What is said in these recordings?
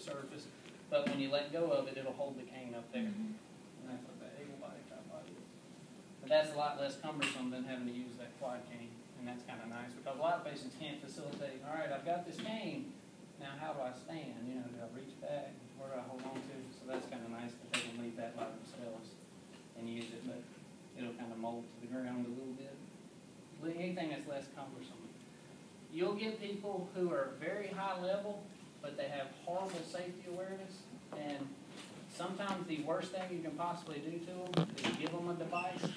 surface, but when you let go of it, it'll hold the cane up there. And that's what that able body tripod is. But that's a lot less cumbersome than having to use that quad cane, and that's kind of nice because a lot of patients can't facilitate, all right, I've got this cane, now how do I stand? You know, do I reach back? Where do I hold on to? So that's kind of nice that they can leave that by themselves and use it, but it'll kind of mold to the ground a little bit. Anything that's less cumbersome. You'll get people who are very high level, but they have horrible safety awareness, and sometimes the worst thing you can possibly do to them is give them a device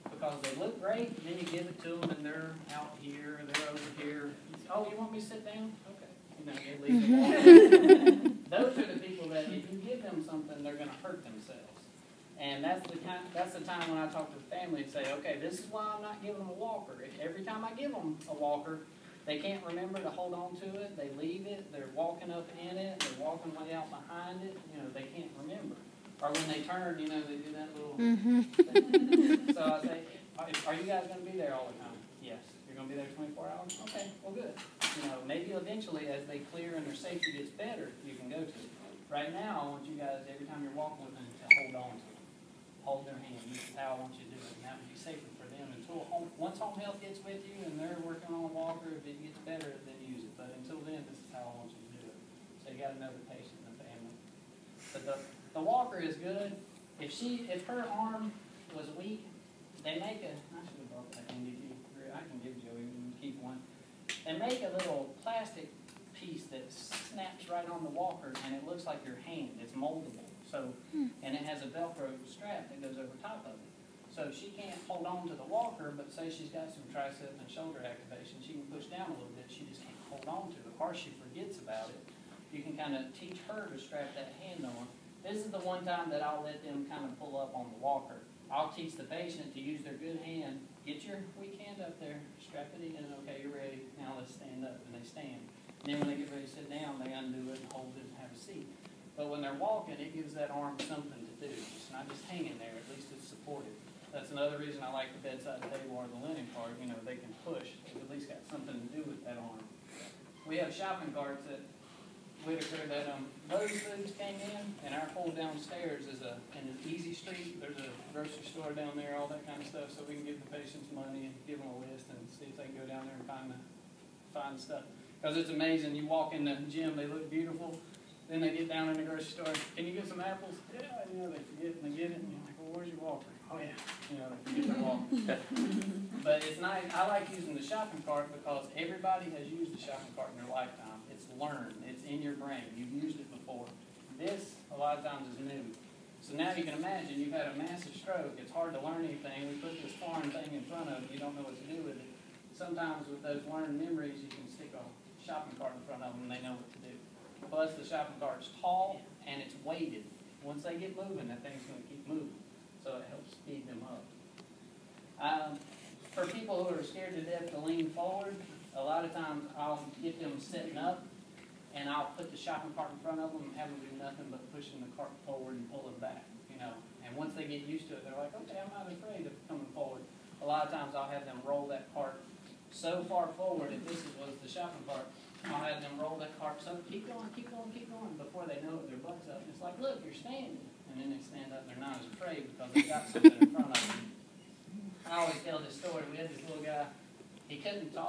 because they look great, and then you give it to them and they're out here, they're over here. Oh, you want me to sit down? Okay. You know, they leave them alone. Those are the people that if you give them something, they're going to hurt themselves. And that's the time when I talk to the family and say, okay, this is why I'm not giving them a walker. Every time I give them a walker, they can't remember to hold on to it. They leave it. They're walking up in it. They're walking way out behind it. You know, they can't remember. Or when they turn, you know, they do that little thing. So I say, are you guys going to be there all the time? Yes. You're going to be there 24 hours? Okay, well, good. You know, maybe eventually as they clear and their safety gets better, you can go to it. Right now, I want you guys, every time you're walking with them, to hold on to it. Hold their hand. This is how I want you to do it. And that would be safer for them until once home health gets with you and they're working on a walker, if it gets better, then use it. But until then, this is how I want you to do it. So you got to know the patient and the family. But the walker is good. If her arm was weak, they make I should have brought that. I can give Joey, you can keep one. They make a little plastic piece that snaps right on the walker, and it looks like your hand. It's moldable. So, and it has a Velcro strap that goes over top of it. So she can't hold on to the walker, but say she's got some tricep and shoulder activation, she can push down a little bit, she just can't hold on to it, or she forgets about it. You can kind of teach her to strap that hand on. This is the one time that I'll let them kind of pull up on the walker. I'll teach the patient to use their good hand. Get your weak hand up there, strap it in, okay, you're ready, now let's stand up, and they stand. And then when they get ready to sit down, they undo it and hold it and have a seat. But when they're walking, it gives that arm something to do. It's not just hanging there. At least it's supported. That's another reason I like the bedside table or the linen cart. You know, they can push. They've at least got something to do with that arm. We have shopping carts at Whitaker that Lowe's Foods came in, and our whole downstairs is in an easy street. There's a grocery store down there, all that kind of stuff, so we can give the patients money and give them a list and see if they can go down there and find stuff. Because it's amazing. You walk in the gym, they look beautiful. Then they get down in the grocery store. Can you get some apples? Yeah, you know, they forget and they get it. And you're like, well, where's your walker? Oh, yeah. You know, they forget their walker. But it's nice. I like using the shopping cart because everybody has used the shopping cart in their lifetime. It's learned. It's in your brain. You've used it before. This, a lot of times, is new. So now you can imagine you've had a massive stroke. It's hard to learn anything. We put this foreign thing in front of you. You don't know what to do with it. Sometimes with those learned memories, you can stick a shopping cart in front of them and they know what to do. Plus, the shopping cart's tall and it's weighted. Once they get moving, that thing's going to keep moving. So it helps speed them up. For people who are scared to death to lean forward, a lot of times I'll get them sitting up and I'll put the shopping cart in front of them and have them do nothing but pushing the cart forward and pulling back. You know, and once they get used to it, they're like, okay, I'm not afraid of coming forward. A lot of times I'll have them roll that cart so far forward. If this was the shopping cart, I'll have them roll that cart so keep going, keep going, keep going. Before they know it, their butt's up. It's like, look, you're standing. And then they stand up and they're not as afraid because they've got something in front of them. I always tell this story. We had this little guy, he couldn't talk.